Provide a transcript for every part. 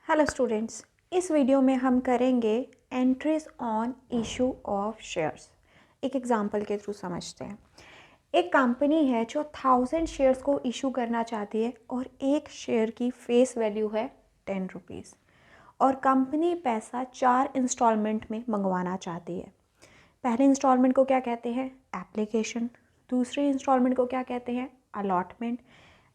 Hello students, इस video में हम करेंगे entries on issue of shares. एक एग्जांपल के थ्रू समझते हैं। एक कंपनी है जो 1000 शेयर्स को इशू करना चाहती है और एक शेयर की फेस वैल्यू है 10 रुपीज़ और कंपनी पैसा 4 इंस्टॉलमेंट में मंगवाना चाहती है। पहले इंस्टॉलमेंट को क्या कहते हैं? एप्लीकेशन। दूसरे इंस्टॉलमेंट को क्या कहते हैं? अलॉटमेंट।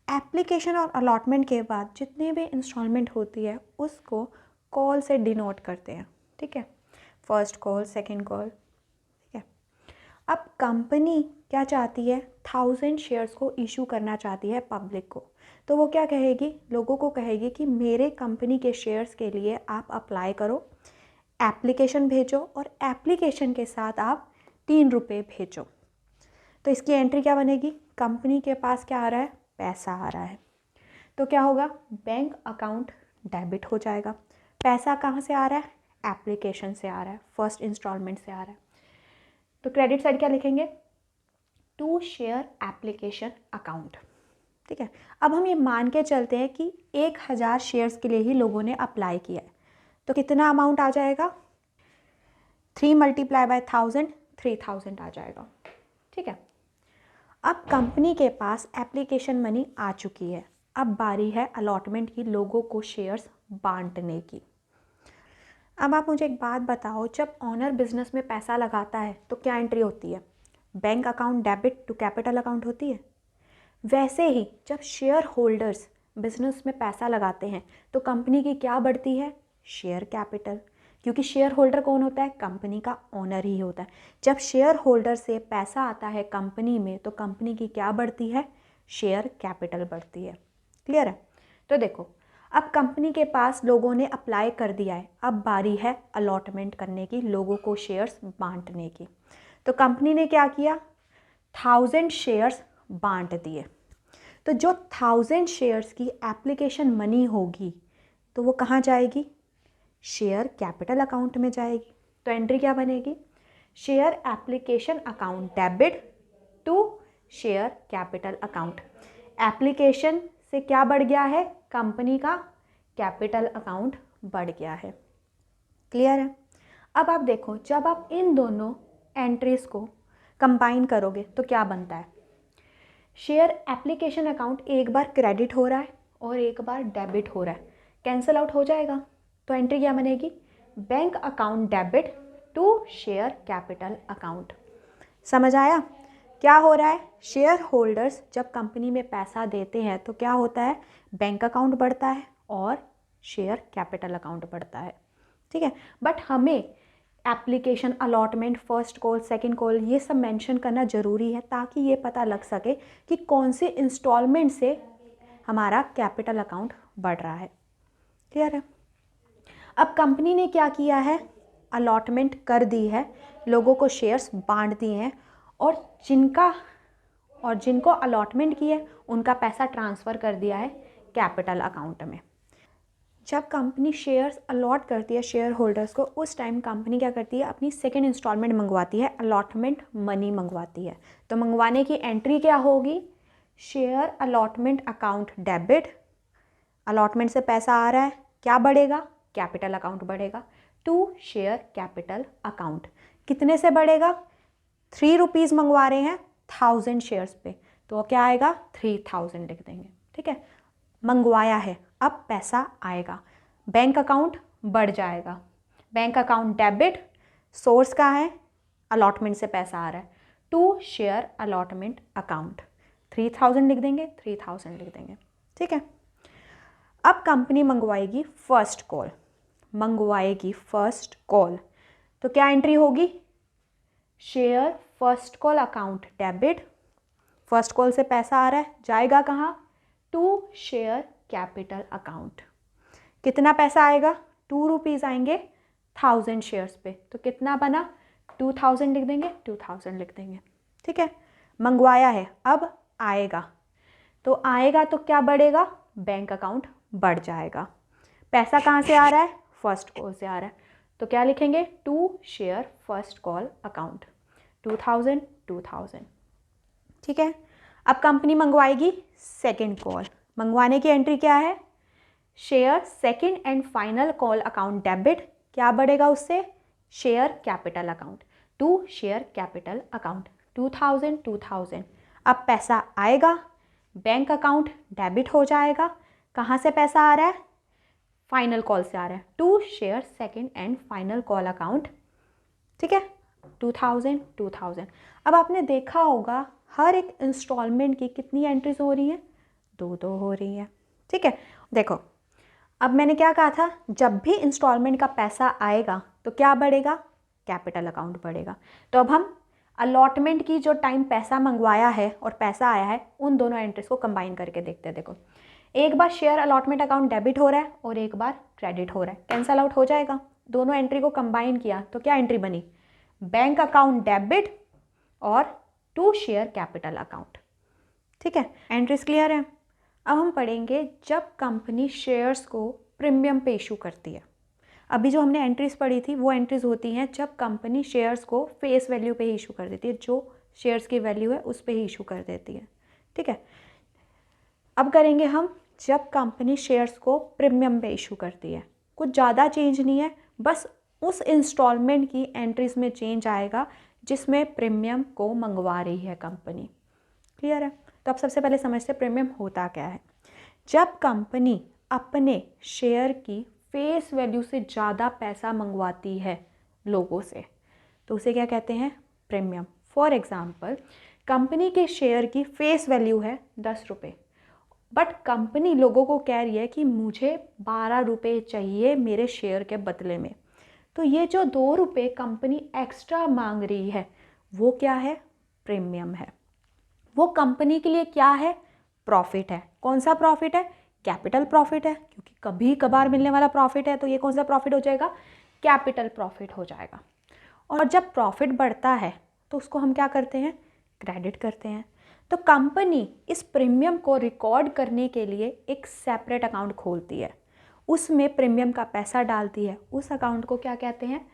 एप्लीकेशन और अलॉटमेंट के बाद जितने भी इंस्टॉलमेंट होती है उसको कॉल से डिनोट करते हैं। ठीक है, फर्स्ट कॉल, सेकंड कॉल। ठीक है, अब कंपनी क्या चाहती है? 1000 शेयर्स को इशू करना चाहती है पब्लिक को। तो वो क्या कहेगी? लोगों को कहेगी कि मेरे कंपनी के शेयर्स के लिए आप अप्लाई करो, एप्लीकेशन भेजो और एप्लीकेशन के साथ आप 3 रुपये भेजो। तो इसकी एंट्री क्या बनेगी? कंपनी के पास क्या आ रहा है? पैसा आ रहा है। तो क्या होगा? बैंक अकाउंट डेबिट हो जाएगा। पैसा कहाँ से आ रहा है? एप्लीकेशन से आ रहा है, फर्स्ट इंस्टॉलमेंट से आ रहा है। तो क्रेडिट साइड क्या लिखेंगे? To share application account. ठीक है, अब हम ये मान के चलते हैं कि 1000 शेयर्स के लिए ही लोगों ने अप्लाई किया है। तो कितना अमाउंट आ जाएगा? 3 मल्टीप्लाई बाय 1000, 3000 आ जाएगा। ठीक है, अब कंपनी के पास एप्लीकेशन मनी आ चुकी है। अब बारी है अलॉटमेंट की, लोगों को शेयर्स बांटने की। अब आप मुझे एक बात बताओ, जब ऑनर बिजनेस में पैसा लगाता है तो क्या एंट्री होती है? Bank account debit to capital account होती है। वैसे ही जब शेयर होल्डर्स बिजनेस में पैसा लगाते हैं तो कंपनी की क्या बढ़ती है? Share capital. क्योंकि शेयर होल्डर कौन होता है? कंपनी का ओनर ही होता है। जब शेयर होल्डर से पैसा आता है कंपनी में तो कंपनी की क्या बढ़ती है? शेयर कैपिटल बढ़ती है। क्लियर है? तो देखो, अब कंपनी के पास लोगों ने अप्लाई कर दिया है, अब बारी है अलॉटमेंट करने की, लोगों को शेयर्स बांटने की। तो कंपनी ने क्या किया? 1000 शेयर्स बांट दिए। तो जो 1000 शेयर्स की एप्लीकेशन मनी होगी तो वो कहाँ जाएगी? शेयर कैपिटल अकाउंट में जाएगी। तो एंट्री क्या बनेगी? Share application account debit to share capital account. Application से क्या बढ़ गया है? कंपनी का कैपिटल अकाउंट बढ़ गया है। क्लियर है? अब आप देखो, जब आप इन दोनों एंट्रीज को कंबाइन करोगे तो क्या बनता है? शेयर एप्लीकेशन अकाउंट एक बार क्रेडिट हो रहा है और एक बार डेबिट हो रहा है, कैंसिल आउट हो जाएगा। तो एंट्री क्या बनेगी? Bank account debit to share capital account. समझ आया? क्या हो रहा है? शेयर होल्डर्स जब कंपनी में पैसा देते हैं तो क्या होता है? बैंक अकाउंट बढ़ता है और शेयर कैपिटल अकाउंट बढ़ता है। ठीक है, बट हमें application, allotment, first call, second call, ये सब मेंशन करना ज़रूरी है ताकि ये पता लग सके कि कौन से इंस्टॉलमेंट से हमारा कैपिटल अकाउंट बढ़ रहा है। क्लियर है? अब कंपनी ने क्या किया है? अलॉटमेंट कर दी है, लोगों को शेयर्स बांट दिए हैं और जिनको अलॉटमेंट की है उनका पैसा ट्रांसफ़र कर दिया है कैपिटल अकाउंट में। जब कंपनी शेयर्स अलॉट करती है शेयर होल्डर्स को, उस टाइम कंपनी क्या करती है? अपनी सेकंड इंस्टॉलमेंट मंगवाती है, अलॉटमेंट मनी मंगवाती है। तो मंगवाने की एंट्री क्या होगी? Share allotment account debit. Allotment से पैसा आ रहा है, क्या बढ़ेगा? कैपिटल अकाउंट बढ़ेगा टू शेयर कैपिटल अकाउंट। कितने से बढ़ेगा? 3 रुपीज़ मंगवा रहे हैं 1000 शेयर्स पे, तो क्या आएगा? 3000 लिख देंगे। ठीक है, मंगवाया है, अब पैसा आएगा, बैंक अकाउंट बढ़ जाएगा। बैंक अकाउंट डेबिट, सोर्स का है, अलॉटमेंट से पैसा आ रहा है, टू शेयर अलॉटमेंट अकाउंट। 3000 लिख देंगे, 3000 लिख देंगे। ठीक है, अब कंपनी मंगवाएगी फर्स्ट कॉल। तो क्या एंट्री होगी? Share first call account debit. First call से पैसा आ रहा है, जाएगा कहाँ? To share capital account. कितना पैसा आएगा? 2 रुपीज़ आएंगे 1000 शेयर्स पे, तो कितना बना? 2000 लिख देंगे, 2000 लिख देंगे। ठीक है, मंगवाया है, अब आएगा। तो आएगा तो क्या बढ़ेगा? बैंक अकाउंट बढ़ जाएगा। पैसा कहाँ से आ रहा है? फर्स्ट कॉल से आ रहा है, तो क्या लिखेंगे? To share first call account, 2000। ठीक है, अब कंपनी मंगवाएगी सेकंड कॉल। मंगवाने की एंट्री क्या है? Share second and final call account debit, क्या बढ़ेगा उससे, share capital account, to share capital account, 2000। अब पैसा आएगा, बैंक अकाउंट डेबिट हो जाएगा, कहाँ से पैसा आ रहा है, फाइनल कॉल से आ रहा है, to share second and final call account, ठीक है, 2000। अब आपने देखा होगा हर एक इंस्टॉलमेंट की कितनी एंट्रीज हो रही हैं, दो हो रही हैं, ठीक है। देखो अब मैंने क्या कहा था, जब भी इंस्टॉलमेंट का पैसा आएगा तो क्या बढ़ेगा, कैपिटल अकाउंट बढ़ेगा। तो अब हम अलॉटमेंट की जो टाइम पैसा मंगवाया है और पैसा आया है उन दोनों एंट्रीज को कंबाइन करके देखते हैं। देखो एक बार शेयर अलॉटमेंट अकाउंट डेबिट हो रहा है और एक बार क्रेडिट हो रहा है, कैंसल आउट हो जाएगा। दोनों एंट्री को कंबाइन किया तो क्या एंट्री बनी, बैंक अकाउंट डेबिट और टू शेयर कैपिटल अकाउंट, ठीक है। एंट्रीज क्लियर है। अब हम पढ़ेंगे जब कंपनी शेयर्स को प्रीमियम पे इशू करती है। अभी जो हमने एंट्रीज पढ़ी थी वो एंट्रीज होती हैं जब कंपनी शेयर्स को फेस वैल्यू पे ही इशू कर देती है, जो शेयर्स की वैल्यू है उस पे ही इशू कर देती है, ठीक है। अब करेंगे हम जब कंपनी शेयर्स को प्रीमियम पे इशू करती है। कुछ ज़्यादा चेंज नहीं है, बस उस इंस्टॉलमेंट की एंट्रीज में चेंज आएगा जिसमें प्रीमियम को मंगवा रही है कंपनी, क्लियर है। तो अब सबसे पहले समझते हैं प्रीमियम होता क्या है। जब कंपनी अपने शेयर की फेस वैल्यू से ज़्यादा पैसा मंगवाती है लोगों से तो उसे क्या कहते हैं, प्रीमियम। फॉर एग्जांपल कंपनी के शेयर की फेस वैल्यू है 10 रुपये, बट कंपनी लोगों को कह रही है कि मुझे 12 रुपये चाहिए मेरे शेयर के बदले में। तो ये जो 2 रुपये कंपनी एक्स्ट्रा मांग रही है वो क्या है, प्रीमियम है। वो कंपनी के लिए क्या है, प्रॉफिट है। कौन सा प्रॉफिट है, कैपिटल प्रॉफिट है, क्योंकि कभी कभार मिलने वाला प्रॉफिट है। तो ये कौन सा प्रॉफिट हो जाएगा, कैपिटल प्रॉफिट हो जाएगा। और जब प्रॉफिट बढ़ता है तो उसको हम क्या करते हैं, क्रेडिट करते हैं। तो कंपनी इस प्रीमियम को रिकॉर्ड करने के लिए एक सेपरेट अकाउंट खोलती है, उसमें प्रीमियम का पैसा डालती है। उस अकाउंट को क्या कहते हैं,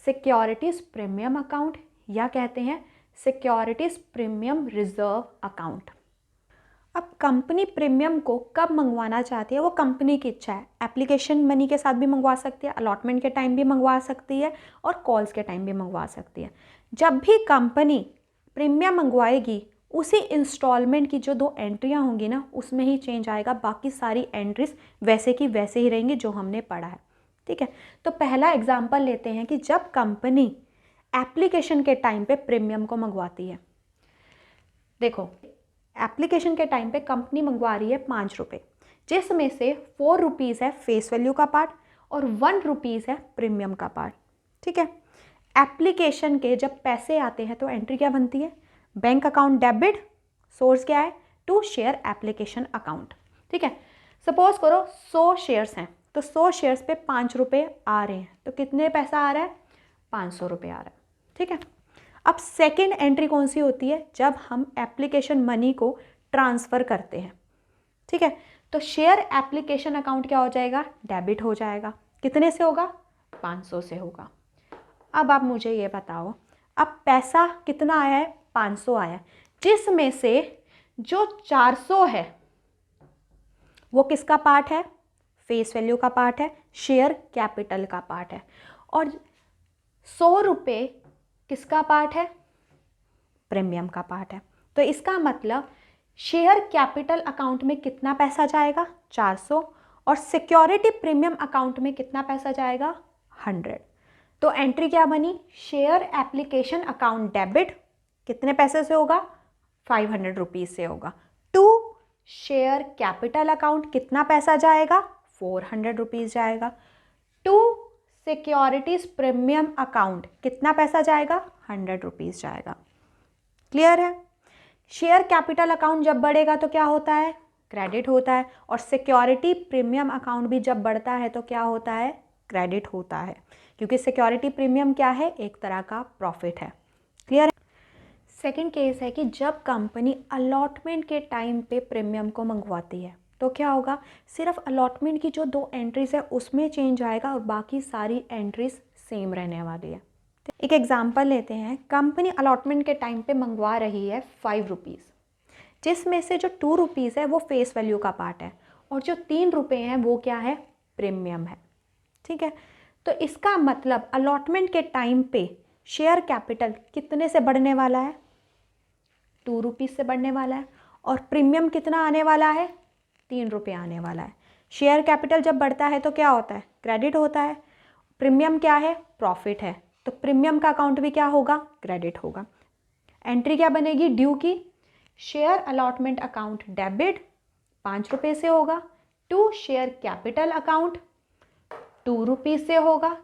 सिक्योरिटीज प्रीमियम अकाउंट, या कहते हैं सिक्योरिटीज प्रीमियम रिजर्व अकाउंट। अब कंपनी प्रीमियम को कब मंगवाना चाहती है वो कंपनी की इच्छा है। एप्लीकेशन मनी के साथ भी मंगवा सकती है, अलॉटमेंट के टाइम भी मंगवा सकती है और कॉल्स के टाइम भी मंगवा सकती है। जब भी कंपनी प्रीमियम मंगवाएगी उसी इंस्टॉलमेंट की जो 2 एंट्रियाँ होंगी ना उसमें ही चेंज आएगा, बाकी सारी एंट्रीज वैसे की वैसे ही रहेंगी जो हमने पढ़ा है, ठीक है। तो पहला एग्जाम्पल लेते हैं कि जब कंपनी एप्लीकेशन के टाइम पे प्रीमियम को मंगवाती है। देखो एप्लीकेशन के टाइम पे कंपनी मंगवा रही है 5 रुपये, जिसमें से 4 रुपीज़ है फेस वैल्यू का पार्ट और 1 रुपीज़ है प्रीमियम का पार्ट, ठीक है। एप्लीकेशन के जब पैसे आते हैं तो एंट्री क्या बनती है, बैंक अकाउंट डेबिट, सोर्स क्या है, टू शेयर एप्लीकेशन अकाउंट, ठीक है। सपोज करो 100 शेयर्स हैं तो 100 शेयर्स पे 5 रुपये आ रहे हैं, तो कितने पैसा आ रहा है, 500 रुपये आ रहा है, ठीक है। अब सेकेंड एंट्री कौन सी होती है, जब हम एप्लीकेशन मनी को ट्रांसफ़र करते हैं, ठीक है। तो शेयर एप्लीकेशन अकाउंट क्या हो जाएगा, डेबिट हो जाएगा। कितने से होगा, 500 से होगा। अब आप मुझे ये बताओ, अब पैसा कितना आया है, 500 आया है, जिसमें से जो 400 है वो किसका पार्ट है, फेस वैल्यू का पार्ट है, शेयर कैपिटल का पार्ट है। और 100 रुपये किसका पार्ट है, प्रीमियम का पार्ट है। तो इसका मतलब शेयर कैपिटल अकाउंट में कितना पैसा जाएगा, 400, और सिक्योरिटी प्रीमियम अकाउंट में कितना पैसा जाएगा, 100। तो एंट्री क्या बनी, शेयर एप्लीकेशन अकाउंट डेबिट, कितने पैसे से होगा, 500 रुपीज़ से होगा, टू शेयर कैपिटल अकाउंट कितना पैसा जाएगा, 400 रुपीज़ जाएगा, टू सिक्योरिटीज प्रीमियम अकाउंट कितना पैसा जाएगा, 100 रुपीज़ जाएगा, क्लियर है। शेयर कैपिटल अकाउंट जब बढ़ेगा तो क्या होता है, क्रेडिट होता है, और सिक्योरिटी प्रीमियम अकाउंट भी जब बढ़ता है तो क्या होता है, क्रेडिट होता है, क्योंकि सिक्योरिटी प्रीमियम क्या है, एक तरह का प्रॉफिट है, क्लियर है। सेकेंड केस है कि जब कंपनी अलॉटमेंट के टाइम पे प्रीमियम को मंगवाती है तो क्या होगा, सिर्फ अलॉटमेंट की जो 2 एंट्रीज है उसमें चेंज आएगा और बाकी सारी एंट्रीज सेम रहने वाली है। एक एग्जांपल लेते हैं, कंपनी अलॉटमेंट के टाइम पे मंगवा रही है 5 रुपीज़, जिसमें से जो 2 रुपीज़ है वो फेस वैल्यू का पार्ट है और जो 3 रुपये हैं वो क्या है, प्रीमियम है। ठीक है, तो इसका मतलब अलॉटमेंट के टाइम पे शेयर कैपिटल कितने से बढ़ने वाला है, 2 रुपीज़ से बढ़ने वाला है, और प्रीमियम कितना आने वाला है, 3 रुपये आने वाला है। शेयर कैपिटल जब बढ़ता है तो क्या होता है, क्रेडिट होता है। प्रीमियम क्या है, प्रॉफिट है, तो प्रीमियम का अकाउंट भी क्या होगा, क्रेडिट होगा। एंट्री क्या बनेगी, ड्यू की, शेयर अलॉटमेंट अकाउंट डेबिट 5 रुपये से होगा, to share capital account 2 rupees से होगा,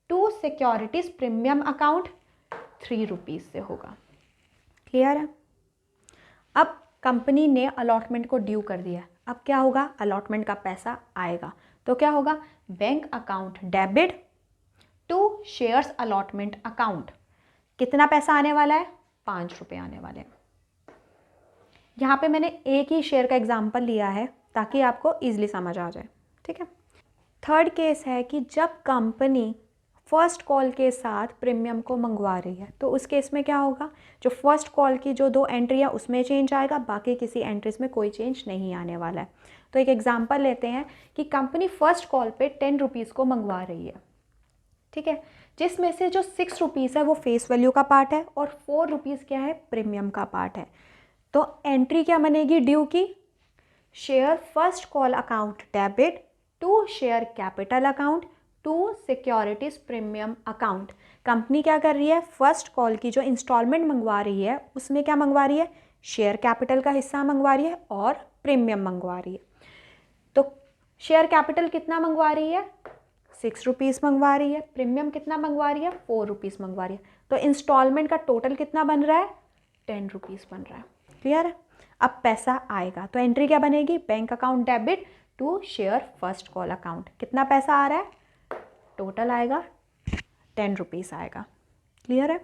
to securities premium account 3 rupees से होगा। क्लियर है। अब कंपनी ने अलॉटमेंट को ड्यू कर दिया, अब क्या होगा, अलॉटमेंट का पैसा आएगा, तो क्या होगा, bank account debit to shares allotment account, कितना पैसा आने वाला है, 5 रुपये आने वाले हैं। यहाँ पे मैंने एक ही शेयर का एग्जाम्पल लिया है ताकि आपको ईजिली समझ आ जाए। ठीक है, थर्ड केस है कि जब कंपनी फर्स्ट कॉल के साथ प्रीमियम को मंगवा रही है, तो उस केस में क्या होगा, जो फर्स्ट कॉल की जो 2 एंट्री है उसमें चेंज आएगा, बाकी किसी एंट्रीज में कोई चेंज नहीं आने वाला है। तो एक एग्जांपल लेते हैं कि कंपनी फर्स्ट कॉल पे 10 रुपीज़ को मंगवा रही है। ठीक है, जिसमें से जो 6 रुपीज़ है वो फेस वैल्यू का पार्ट है और 4 रुपीज़ क्या है, प्रीमियम का पार्ट है। तो एंट्री क्या बनेगी, ड्यू की, share first call account debit to share capital account to securities premium account. Company क्या कर रही है, फर्स्ट कॉल की जो इंस्टॉलमेंट मंगवा रही है उसमें क्या मंगवा रही है, शेयर कैपिटल का हिस्सा मंगवा रही है और प्रीमियम मंगवा रही है। तो शेयर कैपिटल कितना मंगवा रही है, 6 रुपीज़ मंगवा रही है, प्रीमियम कितना मंगवा रही है, 4 रुपीज़ मंगवा रही है। तो इंस्टॉलमेंट का टोटल कितना बन रहा है, 10 रुपीज़ बन रहा है। क्लियर है। अब पैसा आएगा तो एंट्री क्या बनेगी, bank account debit to share first call account, कितना पैसा आ रहा है, टोटल आएगा 10 रुपीज़ आएगा। क्लियर है।